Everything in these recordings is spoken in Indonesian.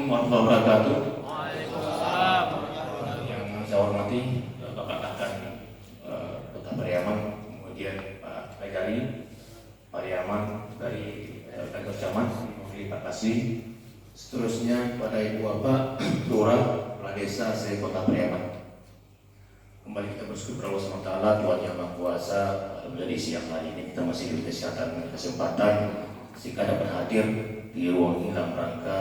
warahmatullahi wabarakatuh. Waalaikumsalam. Yang saya hormati Bapak Kasat Kota Pariaman, kemudian Pak Ajari Pariaman dari kantor camat, mewakili Pak Kasih. Seterusnya kepada Ibu Bapak Lurah Kepala Desa Kota Pariaman. Kembali kita bersyukur Allah SWT, Tuhan Yang Maha Kuasa. Alhamdulillah di siang hari ini kita masih diberi kesehatan dan kesempatan sehingga dapat hadir di ruang ini dalam rangka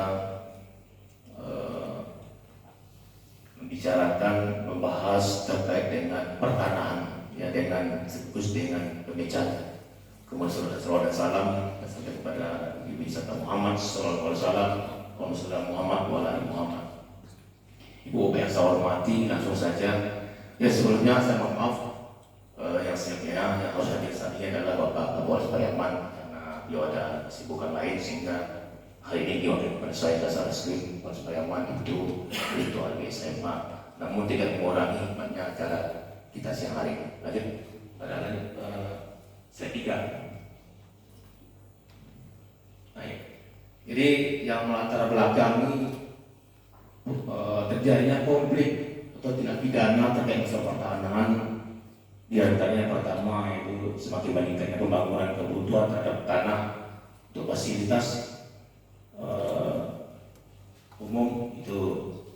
membicarakan, membahas terkait dengan pertanahan, ya, dengan sekaligus dengan pembicaraan. Kemudian salawat dan salam sampai kepada Ibu Sata Muhammad sallallahu alaihi wasallam, Rasulullah Muhammad wa ala Muhammad. Ibu Bapak yang saya hormati, langsung saja. Ya, sebelumnya saya mohon maaf yang sebenarnya yang harus hadir saat ini adalah Bapak Kapolres Pariaman karena beliau ada kesibukan lain sehingga hari ini diwakili kepada saya Kasar Reskrim Polres Pariaman itu Albi SMA. Namun tidak mengurangi hikmatnya acara kita siang hari ini. Lanjut pada slide 3. Baik. Jadi yang melatar belakangi terjadinya konflik atau tindak pidana terkait masalah pertahanan, di antaranya pertama yaitu semakin meningkatnya pembangunan kebutuhan terhadap tanah untuk fasilitas umum itu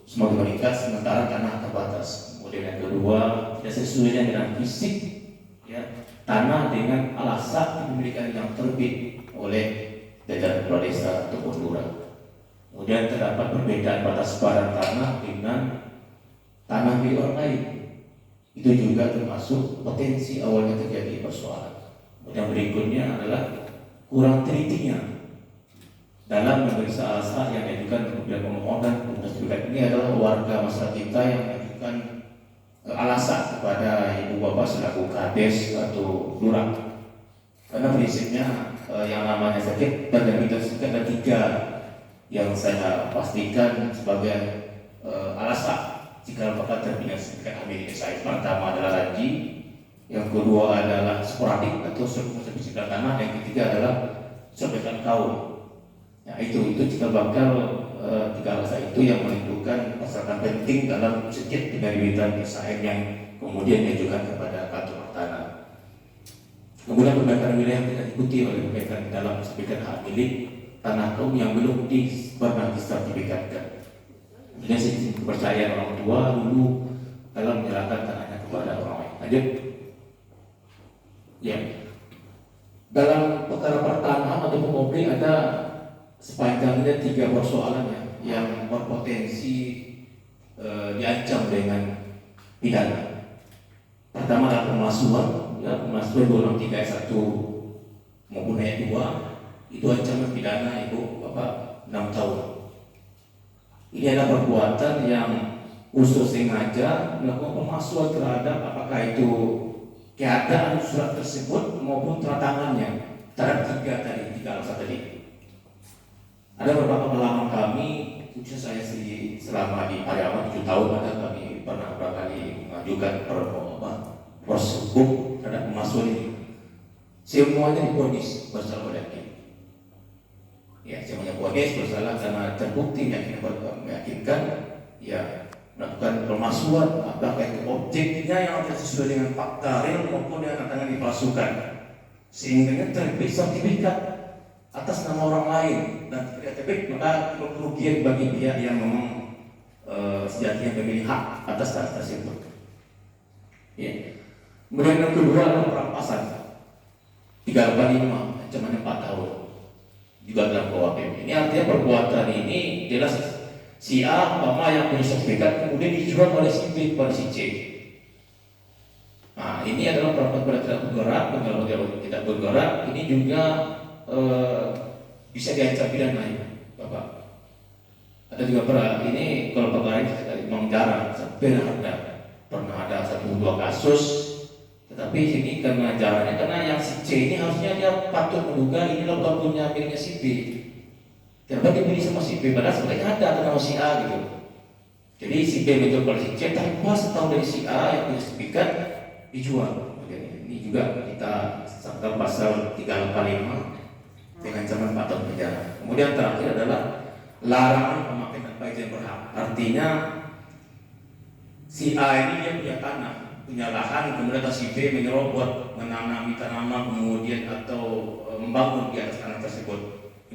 semakin meningkat sementara tanah terbatas. Kemudian yang kedua, tidak sesuai dengan fisik, ya, tanah dengan alasan kepemilikan yang terbit oleh jajaran kepala desa ataupun lurah. Kemudian terdapat perbedaan batas badan tanah dengan tanah milik orang lain. Itu juga termasuk potensi awalnya terjadi persoalan. Yang berikutnya adalah kurang telitinya dalam memeriksa alasan yang diajukan kepada pemohonan. Ini adalah warga masyarakat kita yang mengajukan alasan kepada Ibu Bapak selaku Kades atau lurah. Karena prinsipnya yang namanya sakit dan ada 3 yang saya pastikan sebagai alasan jika bakal terpilih sertifikat hamil saya. Pertama adalah lanji, yang kedua adalah sporadik atau sertifikat tanah, yang ketiga adalah sertifikat kaum. Ya, itu jika bakal 3 alasan itu yang menentukan persyaratan penting dalam setiap penerbitan SHM yang kemudian diajukan kepada kantor tanah. Kemudian perbaikan wilayah tidak diikuti oleh perbaikan dalam sertifikat hak milik tanah kaum yang belum pernah disertifikatkan. Ini sistem kepercayaan orang tua dulu dalam menyerahkan tanahnya kepada orang lain. Lanjut. Ya. Dalam perkara pertanahan atau konflik ada sepanjangnya 3 persoalan yang berpotensi diancam dengan pidana. Pertama adalah pemalsuan, ya, pemalsuan 263 ayat 1 maupun ayat 2 itu ancaman pidana Ibu Bapak 6 tahun. Ini adalah perbuatan yang unsur sengaja melakukan pemalsuan terhadap apakah itu keadaan surat tersebut maupun teratangannya terhadap 3 alasan tadi. Ada beberapa pengalaman kami, khususnya saya selama di Pariaman 7 tahun, ada kami pernah beberapa kali mengajukan proses hukum terhadap pemalsuan ini. Semuanya divonis bersalah oleh hakim. Ya, semuanya vonis bersalah karena terbukti meyakinkan, ya, melakukan pemalsuan apakah itu objeknya yang tidak sesuai dengan fakta real maupun yang akan dipalsukan, sehingga terbit sertifikat atas nama orang lain dan tidak terbit, maka kerugian bagi pihak yang memang sejatinya memilih hak atas tanah tersebut. Ya. Kemudian yang kedua adalah perampasan 385 ancamannya 4 tahun juga dalam KUHP. Ini artinya perbuatan ini jelas si A umpama yang punya sertifikat kemudian dijual oleh si B kepada si C. Nah, ini adalah perbuatan tidak bergerak. Kalau tidak bergerak ini juga bisa diancam pidana, Bapak. Ada juga ini kalau perkara ini memang jarang, pernah ada 1-2 kasus. Tetapi ini karena jalannya, karena yang si C ini harusnya dia patut menduga ini bukan punya miliknya si B. Kenapa dibeli sama si B? Padahal sebenarnya ada nama si A gitu. Jadi si B menjual pada si C, tapi pas tahu dari si A yang punya sertifikat dijual. Ini juga kita sangka pasal 385 dengan ancaman 4 tahun penjara. Kemudian terakhir adalah larangan pemakaian tanpa artinya si A ini dia punya tanah, punya lahan, kemudian si B menyerobot, menanami tanaman, kemudian atau membangun di atas tanah tersebut.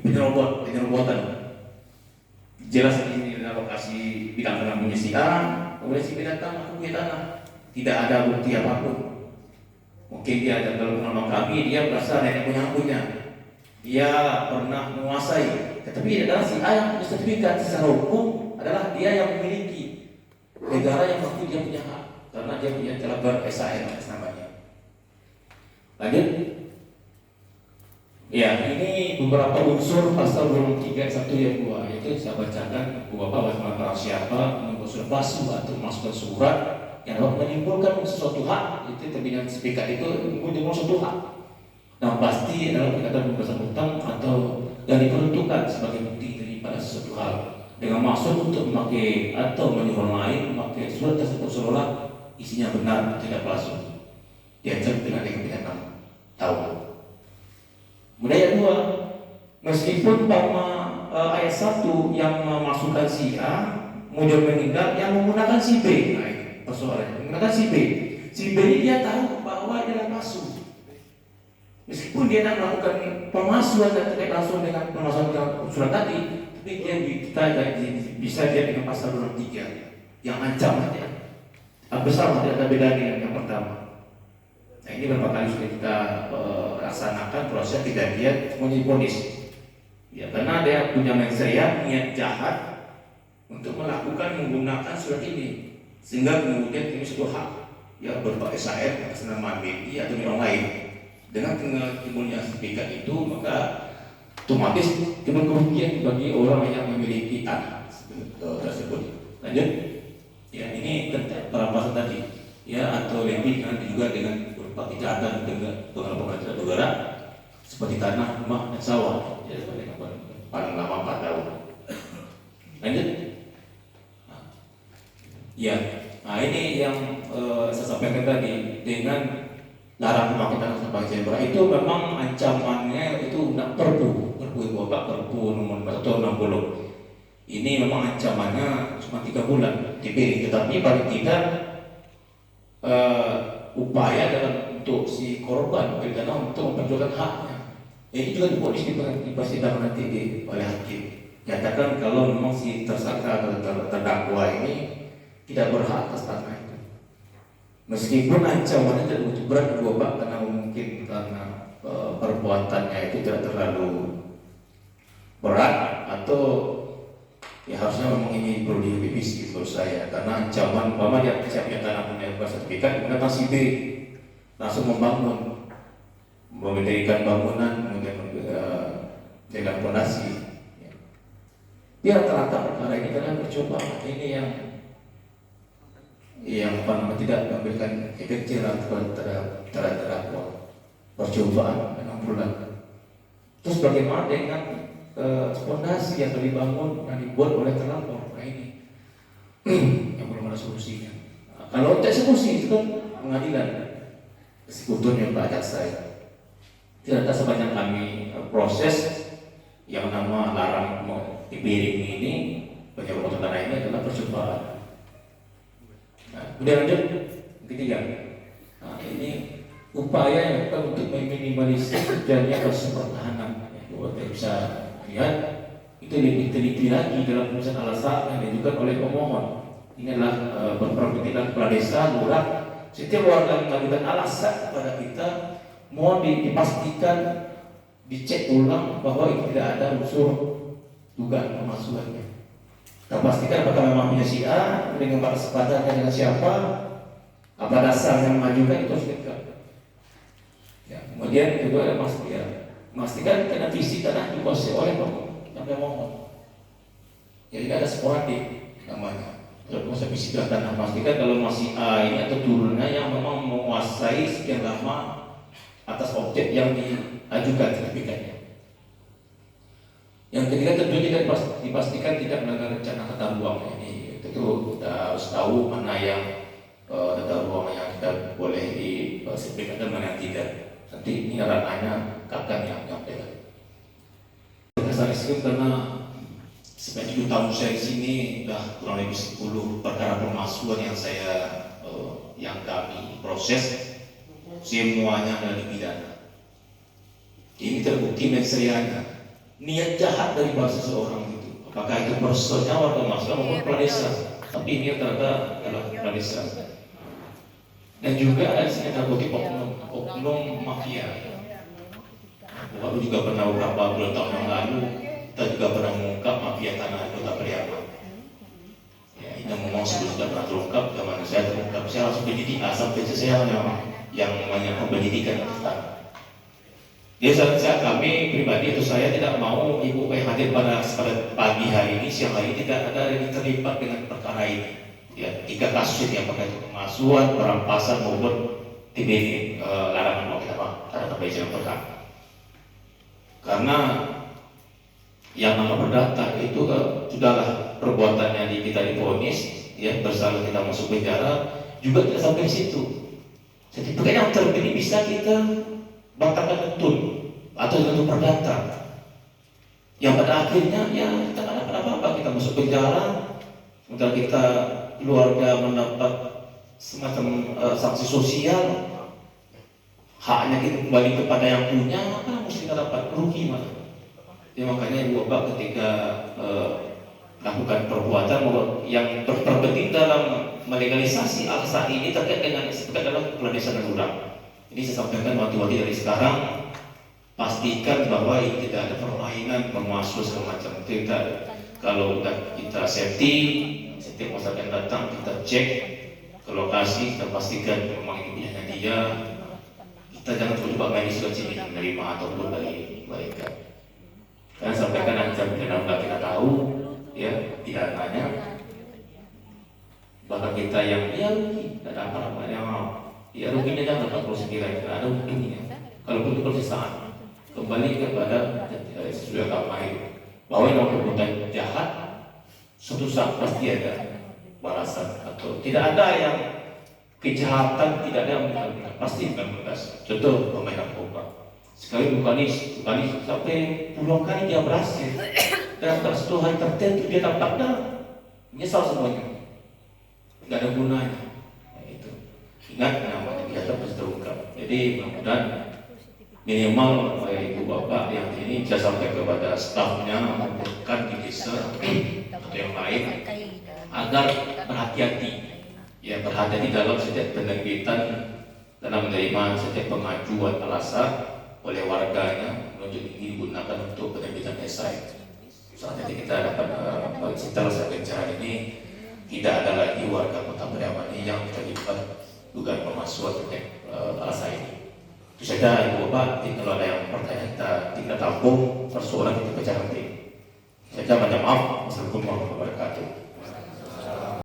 Penyerobotan. Jelas ini adalah lokasi bidang tanah punya si A, kemudian si B datang, aku punya tanah, tidak ada bukti apapun. Mungkin dia ada dalam pengalaman kami, dia berasal nenek punya, dia pernah menguasai, tetapi adalah si A yang punya sertifikat secara hukum adalah dia yang memiliki, negara yang mengaku dia punya hak karena dia punya telah ber-SAN atas namanya. Lanjut. Ya, ini beberapa unsur pasal 23 1 yang 2, yaitu saya bacakan Bapak barang siapa mengusul palsu atau memasukkan surat yang dapat menimbulkan sesuatu hak, itu terbitkan sertifikat itu menimbulkan suatu hak. Nah, pasti adalah perkataan bersangkutan atau yang diperuntukkan sebagai bukti daripada sesuatu hal dengan maksud untuk memakai atau menyuruh lain memakai surat tersebut seolah isinya benar, tidak palsu. Diancam dengan pidana 6 tahun. Kemudian yang 2, meskipun ayat 1 yang memasukkan si A kemudian meninggal yang menggunakan si B, nah ini persoalannya, menggunakan si B ini dia tahu bahwa dia adalah palsu. Meskipun dia tidak melakukan pemalsuan dan terkait langsung dengan pemalsuan surat tadi, tapi kita bisa dia dengan pasal 23 yang ancamannya besar, tidak ada beda dengan yang pertama. Nah, ini berapa kali sudah kita laksanakan proses kejadian menyiponis. Ya, karena dia punya niat jahat untuk menggunakan surat ini, sehingga kemudian ini suatu hak ya berupa SAR atas nama BI atau orang lain. Dengan timbulnya sertifikat itu, maka otomatis timbul kerugian bagi orang yang memiliki tanah tersebut. Lanjut. Ya, ini tentang perampasan tadi. Ya, atau lebih nanti juga dengan berupa kejahatan dengan pengelolaan negara seperti tanah, rumah, dan sawah. Ya, paling lama 4 tahun. Lanjut. Ya, nah ini yang saya sampaikan tadi dengan larang memakai tanah sebagai zebra itu memang ancamannya itu perpu nomor 1 tahun 60. Ini memang ancamannya cuma 3 bulan diberi, tetapi paling tidak upaya dalam untuk si korban pidana untuk memperjuangkan haknya. Ini juga diponis di persidangan nanti oleh hakim. Nyatakan kalau memang si tersangka atau terdakwa ini tidak berhak atas tanah itu. Meskipun ancamannya tidak begitu berat karena mungkin karena perbuatannya itu tidak terlalu berat atau ya harusnya memang ini perlu direvisi menurut saya, karena ancaman dia siapnya tanah punya sertifikat kemudian si B langsung membangun, mendirikan bangunan kemudian dengan fondasi. Ya, rata-rata perkara ini karena percobaan ini yang tidak memberikan efek jerah terhadap terdakwa. Percobaan 6 bulan. Terus bagaimana dengan fondasi yang dibangun dan dibuat oleh terlapor? Nah ini yang belum ada solusinya. Kalau tidak solusi itu kan pengadilan eksekutor yang banyak saya. Tidak sepanjang kami proses yang nama larang dipiring ini, penyerobotan tanah ini adalah percobaan. Nah, kemudian lanjut ketiga. Nah, ini upaya yang dilakukan untuk meminimalisir terjadinya proses pertahanan. Kita bisa lihat itu lebih teliti lagi dalam penulisan alasan yang diajukan oleh pemohon. Ini adalah perwakilan kepala desa, lurah. Setiap warga mengajukan alasan kepada kita, mohon dipastikan, dicek ulang bahwa itu tidak ada unsur dugaan pemalsuannya. Kita pastikan apakah memang punya si A dengan kesepakatan dengan siapa, apa dasar yang mengajukan itu harus dekat. Ya, kemudian kedua ada memastikan karena visi tanah dikuasai oleh pemohon. Jadi ada sporadik namanya. Kalau proses visi tanah pastikan kalau masih A ini atau turunnya yang memang menguasai sekian lama atas objek yang diajukan sertifikatnya. Yang ketiga tentunya dipastikan tidak melanggar rencana tata ruang. Ini tentu kita harus tahu mana yang tata ruang yang kita boleh sertifikat dan mana yang tidak. Nanti ini ranahnya kakak yang menyampaikan. Saya risiko karena Sebanyak 7 tahun saya di sini, udah kurang lebih 10 perkara pemalsuan yang yang kami proses, semuanya ada dipidana. Ini terbukti menserianya, niat jahat dari bahasa seseorang itu, apakah itu personnya warga masyarakat maupun kepala desa, tapi ini ternyata adalah kepala desa. Dan juga ada di sini terbukti oknum mafia. Waktu juga pernah beberapa bulan tahun yang lalu kita juga pernah mengungkap mafia tanah di Kota Pariaman. Ya, ini ngomong sebelum tidak pernah terungkap, zaman saya terungkap, saya langsung penyidik, sampai saya yang banyak penyidikan atas tanah. Jadi kami pribadi atau saya tidak mau ibu hadir pada pagi hari ini, siang hari ini tidak ada yang terlibat dengan perkara ini. Ya, 3 kasus ini apakah itu pemalsuan, perampasan maupun TBD, larangan larangan pembayaran perkara. Karena yang nama perdata itu sudahlah perbuatannya kita divonis, ya bersalah kita masuk penjara, juga tidak sampai di situ. Jadi bukan yang terpilih bisa kita batalkan betul atau untuk perdata. Yang pada akhirnya ya kita tidak dapat apa-apa, kita masuk penjara, sementara kita keluarga mendapat semacam sanksi sosial, haknya kita kembali kepada yang punya, maka mesti kita dapat rugi malah. Ya, makanya Ibu Bapak ketika melakukan perbuatan yang berpenting dalam melegalisasi aksa ini terkait dengan dalam kepala desa dan lurah. Ini saya sampaikan waktu-waktu dari sekarang, pastikan bahwa ini tidak ada permainan pemalsu segala macam. Kita kalau kita safety, setiap masyarakat datang kita cek ke lokasi, kita pastikan memang ini punya dia. Kita jangan coba main di sini menerima ataupun dari mereka. Karena sampaikan ancam pidana kita tahu, ya pidananya. Bahkan kita yang ya rugi, tidak ada apa-apa yang ya ruginya jangan 49, tidak ada untungnya. Kalau itu persisaan, kembali kepada sesuai agama bahwa yang perbuatan jahat suatu saat pasti ada balasan, atau tidak ada yang kejahatan tidak ada yang pasti akan bebas. Contoh pemain narkoba, sekali bukan sampai puluhan kali dia berhasil, dan setelah hari tertentu dia dapat menyesal semuanya, nggak ada gunanya. Nah, itu ingat namanya kejahatan pasti terungkap. Jadi mudah-mudahan minimal ibu bapak yang ini bisa sampai kepada stafnya maupun di desa atau yang lain agar berhati-hati, ya berhati-hati dalam setiap penerbitan, dalam menerima setiap pengajuan alasan oleh warganya menunjuk ini digunakan untuk penerbitan esai. Saat ini kita dapat setelah saya bicara ini tidak ada lagi warga Kota Pariaman ini yang terlibat dugaan pemalsuan terkait alasan ini. Itu saja Ibu Bapak, kalau ada yang pertanyaan kita tampung persoalan kita pecah nanti. Saya minta maaf. Wassalamualaikum warahmatullahi wabarakatuh.